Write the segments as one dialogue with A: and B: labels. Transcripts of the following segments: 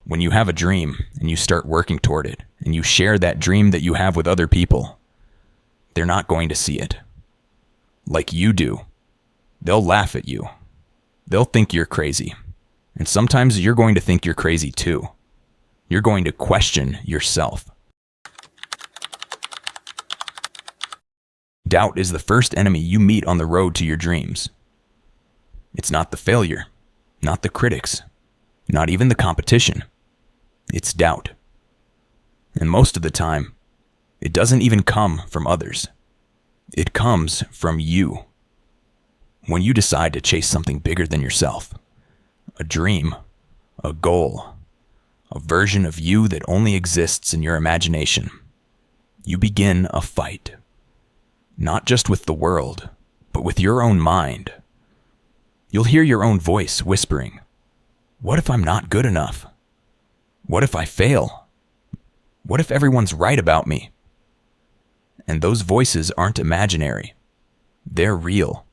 A: When you have a dream and you start working toward it and you share that dream that you have with other people, they're not going to see it like you do. They'll laugh at you. They'll think you're crazy. And sometimes you're going to think you're crazy too. You're going to question yourself. Doubt is the first enemy you meet on the road to your dreams. It's not the failure, not the critics, not even the competition. It's doubt. And most of the time, it doesn't even come from others. It comes from you. When you decide to chase something bigger than yourself, a dream, a goal, a version of you that only exists in your imagination, you begin a fight. Not just with the world, but with your own mind. You'll hear your own voice whispering, "What if I'm not good enough? What if I fail? What if everyone's right about me?" And those voices aren't imaginary. They're real.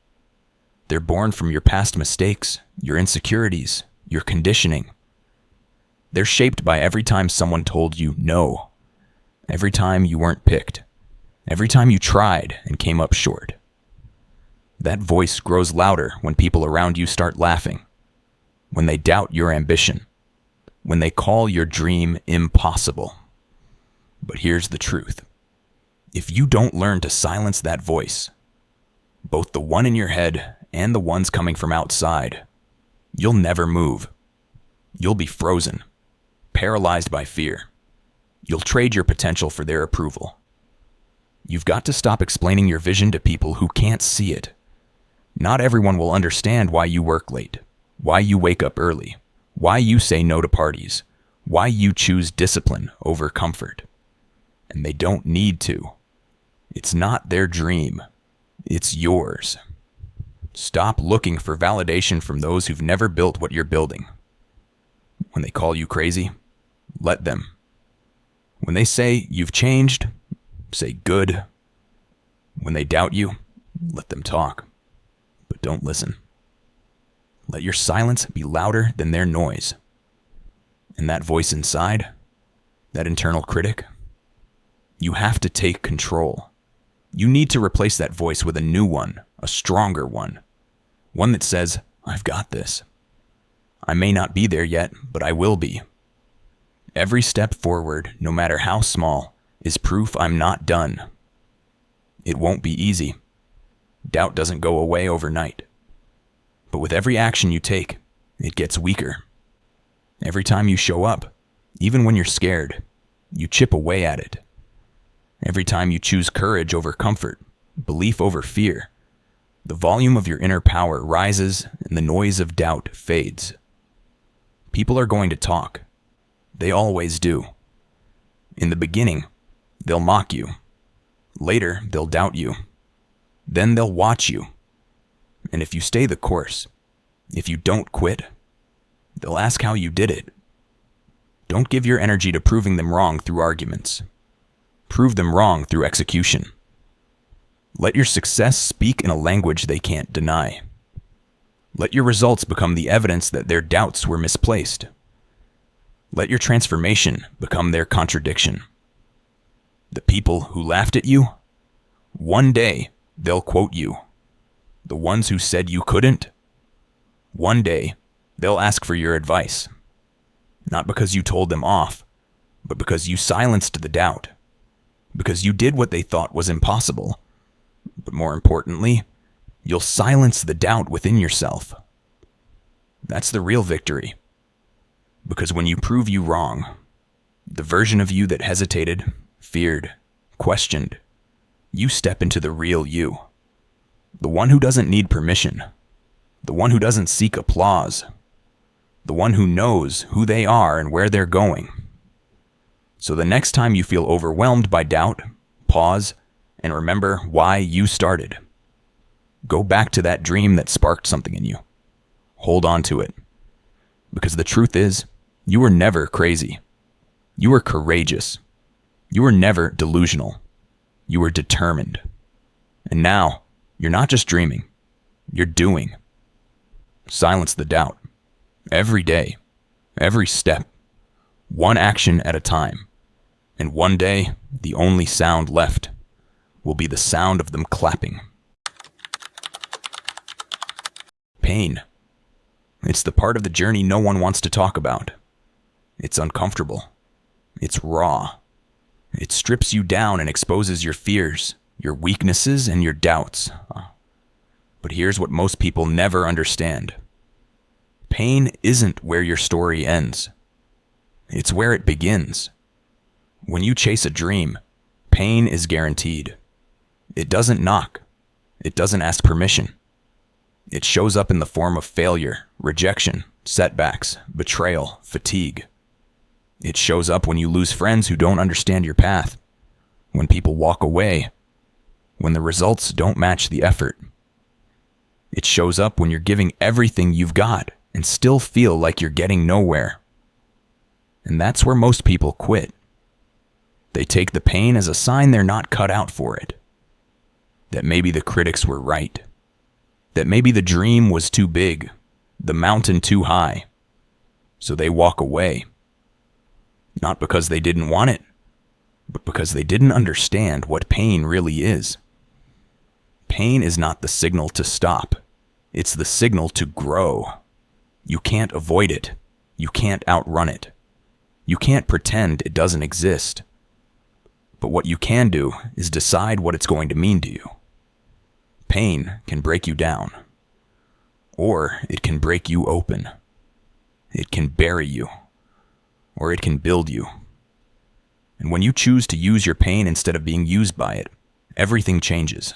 A: They're born from your past mistakes, your insecurities, your conditioning. They're shaped by every time someone told you no, every time you weren't picked, every time you tried and came up short. That voice grows louder when people around you start laughing, when they doubt your ambition, when they call your dream impossible. But here's the truth. If you don't learn to silence that voice, both the one in your head and the ones coming from outside, you'll never move. You'll be frozen, paralyzed by fear. You'll trade your potential for their approval. You've got to stop explaining your vision to people who can't see it. Not everyone will understand why you work late, why you wake up early, why you say no to parties, why you choose discipline over comfort. And they don't need to. It's not their dream. It's yours. Stop looking for validation from those who've never built what you're building. When they call you crazy, let them. When they say you've changed, say good. When they doubt you, let them talk. But don't listen. Let your silence be louder than their noise. And that voice inside, that internal critic, you have to take control. You need to replace that voice with a new one, a stronger one. One that says, "I've got this. I may not be there yet, but I will be." Every step forward, no matter how small, is proof I'm not done. It won't be easy. Doubt doesn't go away overnight. But with every action you take, it gets weaker. Every time you show up, even when you're scared, you chip away at it. Every time you choose courage over comfort, belief over fear, the volume of your inner power rises and the noise of doubt fades. People are going to talk. They always do. In the beginning, they'll mock you. Later, they'll doubt you. Then they'll watch you. And if you stay the course, if you don't quit, they'll ask how you did it. Don't give your energy to proving them wrong through arguments. Prove them wrong through execution. Let your success speak in a language they can't deny. Let your results become the evidence that their doubts were misplaced. Let your transformation become their contradiction. The people who laughed at you, one day they'll quote you. The ones who said you couldn't, one day they'll ask for your advice. Not because you told them off, but because you silenced the doubt. Because you did what they thought was impossible. But more importantly, you'll silence the doubt within yourself. That's the real victory. Because when you prove you wrong, the version of you that hesitated, feared, questioned, you step into the real you. The one who doesn't need permission. The one who doesn't seek applause. The one who knows who they are and where they're going. So the next time you feel overwhelmed by doubt, pause and remember why you started. Go back to that dream that sparked something in you. Hold on to it. Because the truth is, you were never crazy. You were courageous. You were never delusional. You were determined. And now, you're not just dreaming. You're doing. Silence the doubt. Every day. Every step. one action at a time. And one day, the only sound left will be the sound of them clapping. Pain. It's the part of the journey no one wants to talk about. It's uncomfortable. It's raw. It strips you down and exposes your fears, your weaknesses, and your doubts. But here's what most people never understand. Pain isn't where your story ends. It's where it begins. When you chase a dream, pain is guaranteed. It doesn't knock. It doesn't ask permission. It shows up in the form of failure, rejection, setbacks, betrayal, fatigue. It shows up when you lose friends who don't understand your path, when people walk away, when the results don't match the effort. It shows up when you're giving everything you've got and still feel like you're getting nowhere. And that's where most people quit. They take the pain as a sign they're not cut out for it. That maybe the critics were right. That maybe the dream was too big, the mountain too high. So they walk away. Not because they didn't want it, but because they didn't understand what pain really is. Pain is not the signal to stop. It's the signal to grow. You can't avoid it. You can't outrun it. You can't pretend it doesn't exist. But what you can do is decide what it's going to mean to you. Pain can break you down, or it can break you open. It can bury you, or it can build you. And when you choose to use your pain instead of being used by it, everything changes.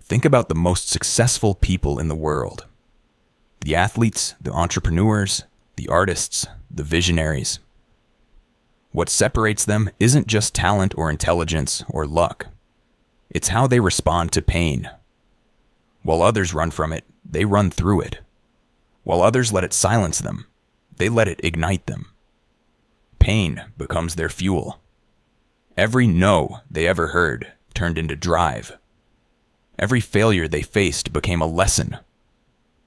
A: Think about the most successful people in the world. The athletes, the entrepreneurs, the artists, the visionaries. What separates them isn't just talent or intelligence or luck. It's how they respond to pain. While others run from it, they run through it. While others let it silence them, they let it ignite them. Pain becomes their fuel. Every no they ever heard turned into drive. Every failure they faced became a lesson.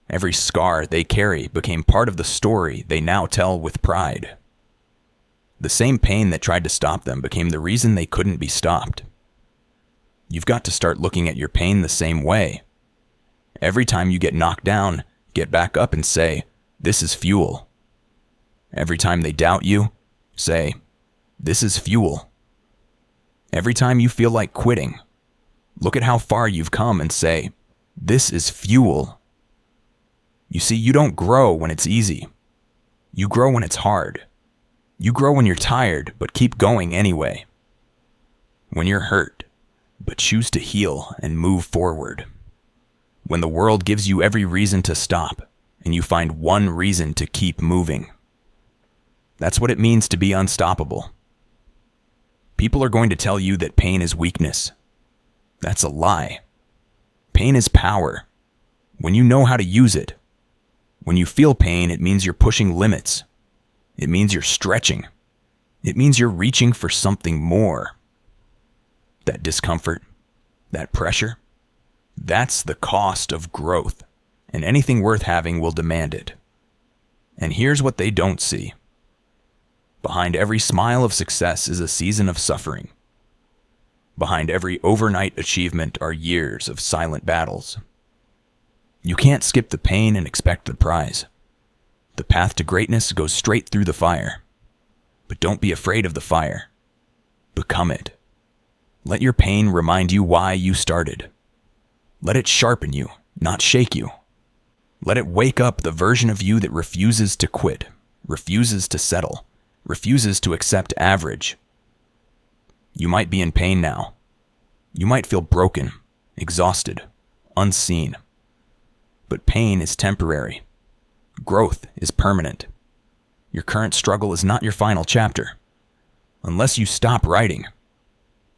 A: Every scar they carry became part of the story they now tell with pride. The same pain that tried to stop them became the reason they couldn't be stopped. You've got to start looking at your pain the same way. Every time you get knocked down, get back up and say, "This is fuel." Every time they doubt you, say, "This is fuel." Every time you feel like quitting, look at how far you've come and say, "This is fuel." You see, you don't grow when it's easy. You grow when it's hard. You grow when you're tired, but keep going anyway. When you're hurt, but choose to heal and move forward. When the world gives you every reason to stop, and you find one reason to keep moving. That's what it means to be unstoppable. People are going to tell you that pain is weakness. That's a lie. Pain is power. When you know how to use it. When you feel pain, it means you're pushing limits. It means you're stretching. It means you're reaching for something more. That discomfort, that pressure, that's the cost of growth, and anything worth having will demand it. And here's what they don't see. Behind every smile of success is a season of suffering. Behind every overnight achievement are years of silent battles. You can't skip the pain and expect the prize. The path to greatness goes straight through the fire. But don't be afraid of the fire. Become it. Let your pain remind you why you started. Let it sharpen you, not shake you. Let it wake up the version of you that refuses to quit, refuses to settle, refuses to accept average. You might be in pain now. You might feel broken, exhausted, unseen. But pain is temporary. Growth is permanent. Your current struggle is not your final chapter. Unless you stop writing.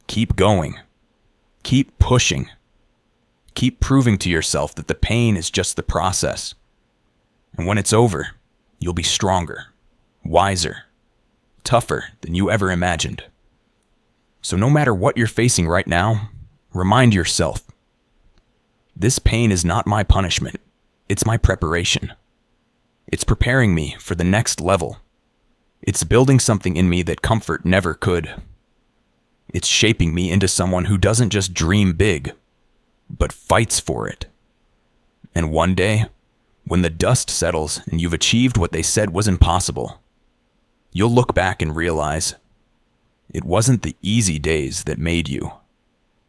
A: Keep going. Keep pushing. Keep proving to yourself that the pain is just the process. And when it's over, you'll be stronger, wiser, tougher than you ever imagined. So no matter what you're facing right now, remind yourself, this pain is not my punishment. It's my preparation. It's preparing me for the next level. It's building something in me that comfort never could. It's shaping me into someone who doesn't just dream big, but fights for it. And one day, when the dust settles and you've achieved what they said was impossible, you'll look back and realize it wasn't the easy days that made you.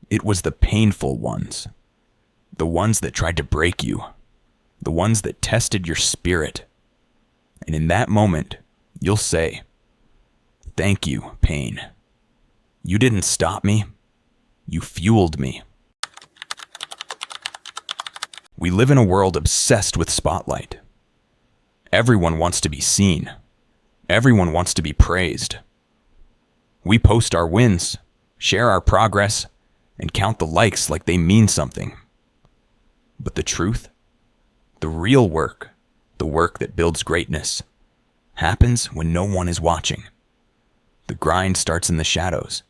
A: It was the painful ones. The ones that tried to break you. The ones that tested your spirit. And in that moment, you'll say, "Thank you, pain. You didn't stop me. You fueled me." We live in a world obsessed with spotlight. Everyone wants to be seen. Everyone wants to be praised. We post our wins, share our progress, and count the likes like they mean something. But the truth, the real work, the work that builds greatness, happens when no one is watching. The grind starts in the shadows.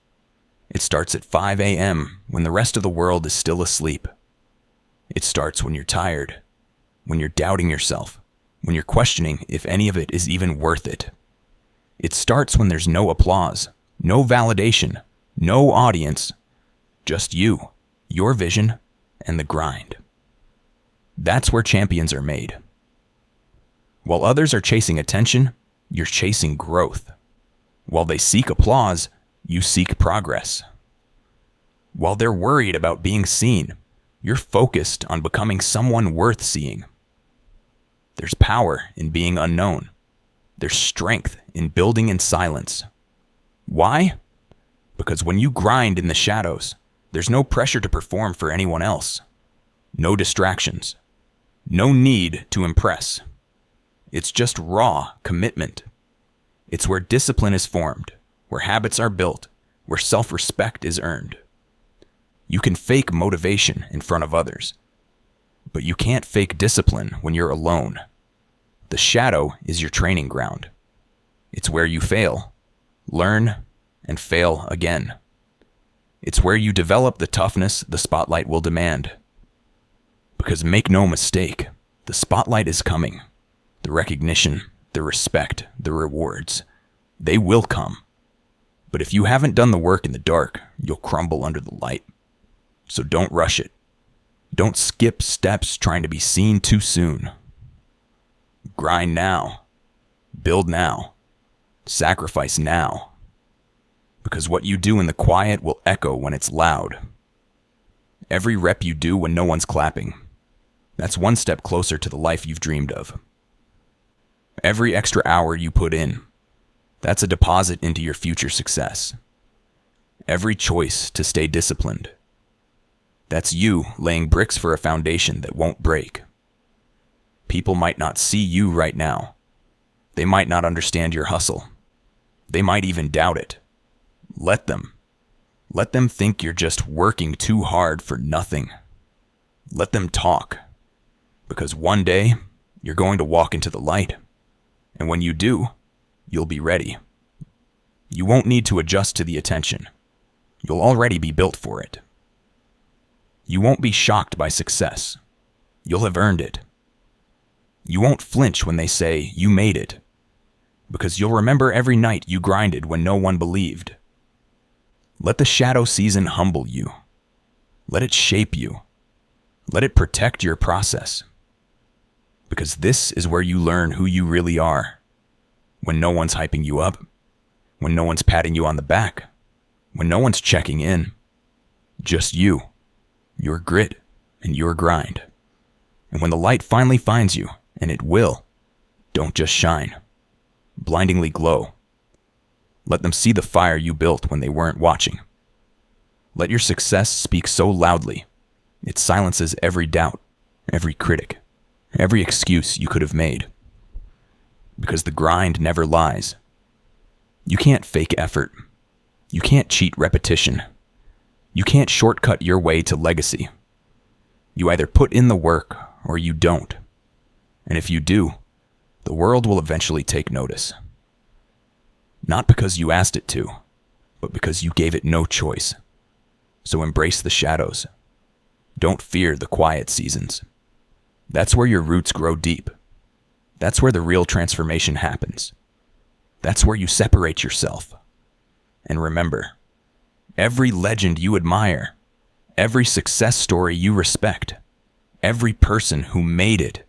A: It starts at 5 a.m. when the rest of the world is still asleep. It starts when you're tired, when you're doubting yourself, when you're questioning if any of it is even worth it. It starts when there's no applause, no validation, no audience, just you, your vision, and the grind. That's where champions are made. While others are chasing attention, you're chasing growth. While they seek applause, you seek progress. While they're worried about being seen, you're focused on becoming someone worth seeing. There's power in being unknown. There's strength in building in silence. Why? Because when you grind in the shadows, there's no pressure to perform for anyone else. No distractions. No need to impress. It's just raw commitment. It's where discipline is formed, where habits are built, where self-respect is earned. You can fake motivation in front of others, but you can't fake discipline when you're alone. The shadow is your training ground. It's where you fail, learn, and fail again. It's where you develop the toughness the spotlight will demand. Because make no mistake, the spotlight is coming. The recognition, the respect, the rewards, they will come. But if you haven't done the work in the dark, you'll crumble under the light. So don't rush it. Don't skip steps trying to be seen too soon. Grind now. Build now. Sacrifice now. Because what you do in the quiet will echo when it's loud. Every rep you do when no one's clapping, that's one step closer to the life you've dreamed of. Every extra hour you put in, that's a deposit into your future success. Every choice to stay disciplined, that's you laying bricks for a foundation that won't break. People might not see you right now. They might not understand your hustle. They might even doubt it. Let them. Let them think you're just working too hard for nothing. Let them talk. Because one day, you're going to walk into the light. And when you do, you'll be ready. You won't need to adjust to the attention. You'll already be built for it. You won't be shocked by success. You'll have earned it. You won't flinch when they say you made it, because you'll remember every night you grinded when no one believed. Let the shadow season humble you. Let it shape you. Let it protect your process. Because this is where you learn who you really are. When no one's hyping you up, when no one's patting you on the back, when no one's checking in. Just you, your grit, and your grind. And when the light finally finds you, and it will, don't just shine. Blindingly glow. Let them see the fire you built when they weren't watching. Let your success speak so loudly, it silences every doubt, every critic, every excuse you could have made. Because the grind never lies. You can't fake effort. You can't cheat repetition. You can't shortcut your way to legacy. You either put in the work or you don't. And if you do, the world will eventually take notice. Not because you asked it to, but because you gave it no choice. So embrace the shadows. Don't fear the quiet seasons. That's where your roots grow deep. That's where the real transformation happens. That's where you separate yourself. And remember, every legend you admire, every success story you respect, every person who made it,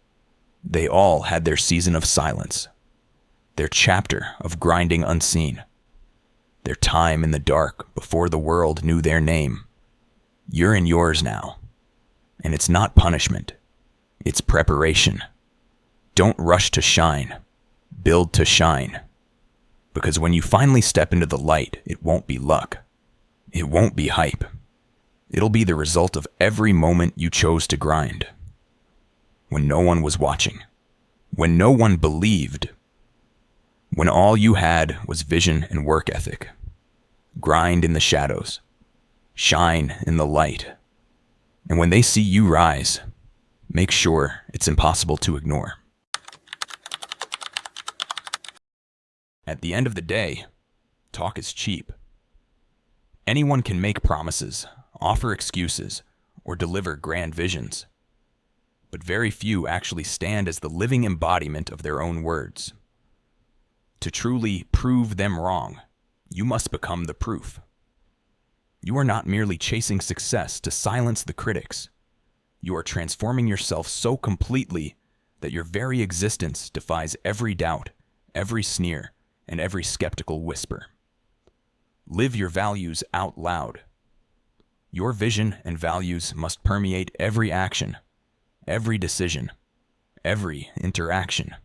A: they all had their season of silence, their chapter of grinding unseen, their time in the dark before the world knew their name. You're in yours now, and it's not punishment, it's preparation. Don't rush to shine, build to shine. Because when you finally step into the light, it won't be luck. It won't be hype. It'll be the result of every moment you chose to grind. When no one was watching. When no one believed. When all you had was vision and work ethic. Grind in the shadows. Shine in the light. And when they see you rise, make sure it's impossible to ignore. At the end of the day, talk is cheap. Anyone can make promises, offer excuses, or deliver grand visions. But very few actually stand as the living embodiment of their own words. To truly prove them wrong, you must become the proof. You are not merely chasing success to silence the critics. You are transforming yourself so completely that your very existence defies every doubt, every sneer, and every skeptical whisper. Live your values out loud. Your vision and values must permeate every action, every decision, every interaction.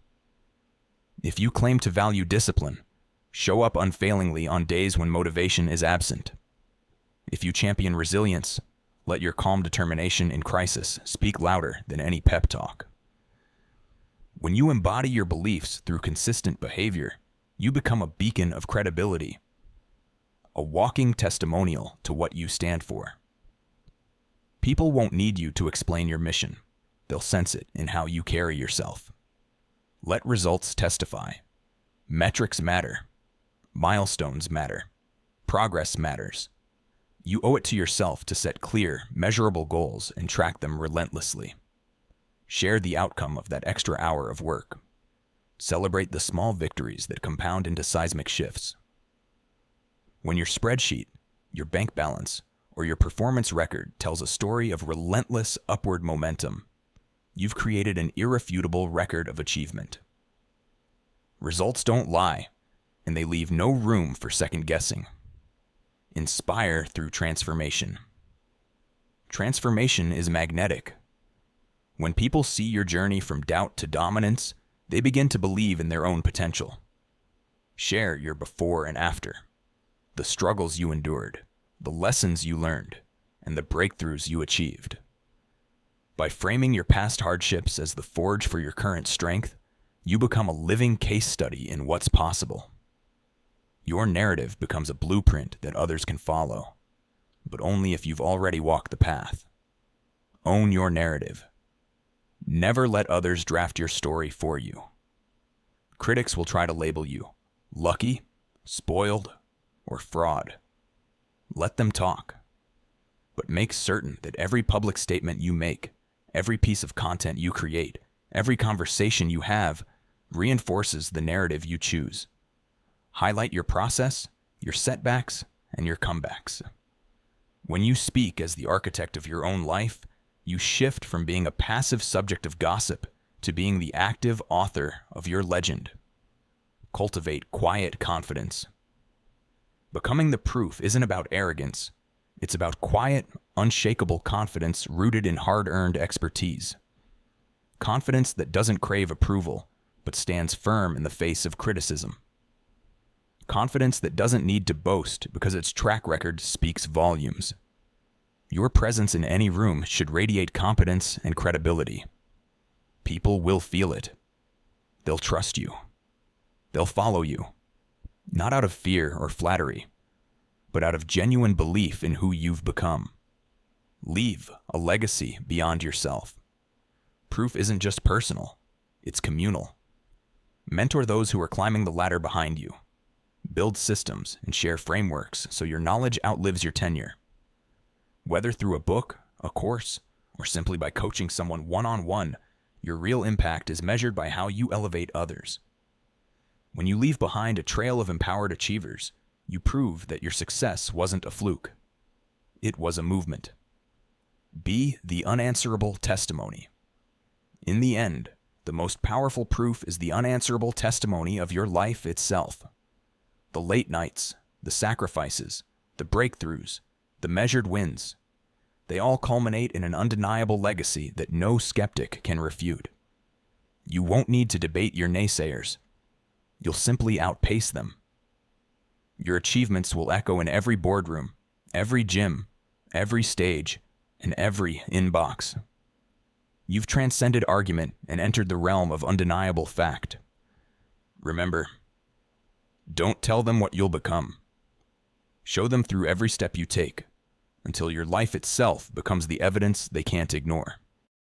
A: If you claim to value discipline, show up unfailingly on days when motivation is absent. If you champion resilience, let your calm determination in crisis speak louder than any pep talk. When you embody your beliefs through consistent behavior, you become a beacon of credibility, a walking testimonial to what you stand for. People won't need you to explain your mission. They'll sense it in how you carry yourself. Let results testify. Metrics matter. Milestones matter. Progress matters. You owe it to yourself to set clear, measurable goals and track them relentlessly. Share the outcome of that extra hour of work. Celebrate the small victories that compound into seismic shifts. When your spreadsheet, your bank balance, or your performance record tells a story of relentless upward momentum, you've created an irrefutable record of achievement. Results don't lie, and they leave no room for second guessing. Inspire through transformation. Transformation is magnetic. When people see your journey from doubt to dominance, they begin to believe in their own potential. Share your before and after, the struggles you endured, the lessons you learned, and the breakthroughs you achieved. By framing your past hardships as the forge for your current strength, you become a living case study in what's possible. Your narrative becomes a blueprint that others can follow, but only if you've already walked the path. Own your narrative. Never let others draft your story for you. Critics will try to label you lucky, spoiled, or fraud. Let them talk. But make certain that every public statement you make, every piece of content you create, every conversation you have reinforces the narrative you choose. Highlight your process, your setbacks, and your comebacks. When you speak as the architect of your own life, you shift from being a passive subject of gossip to being the active author of your legend. Cultivate quiet confidence. Becoming the proof isn't about arrogance. It's about quiet, unshakable confidence rooted in hard-earned expertise. Confidence that doesn't crave approval, but stands firm in the face of criticism. Confidence that doesn't need to boast because its track record speaks volumes. Your presence in any room should radiate competence and credibility. People will feel it. They'll trust you. They'll follow you, not out of fear or flattery, but out of genuine belief in who you've become. Leave a legacy beyond yourself. Proof isn't just personal, it's communal. Mentor those who are climbing the ladder behind you. Build systems and share frameworks so your knowledge outlives your tenure. Whether through a book, a course, or simply by coaching someone one-on-one, your real impact is measured by how you elevate others. When you leave behind a trail of empowered achievers, you prove that your success wasn't a fluke. It was a movement. Be the unanswerable testimony. In the end, the most powerful proof is the unanswerable testimony of your life itself. The late nights, the sacrifices, the breakthroughs, the measured wins, they all culminate in an undeniable legacy that no skeptic can refute. You won't need to debate your naysayers. You'll simply outpace them. Your achievements will echo in every boardroom, every gym, every stage, and every inbox. You've transcended argument and entered the realm of undeniable fact. Remember, don't tell them what you'll become. Show them through every step you take, until your life itself becomes the evidence they can't ignore.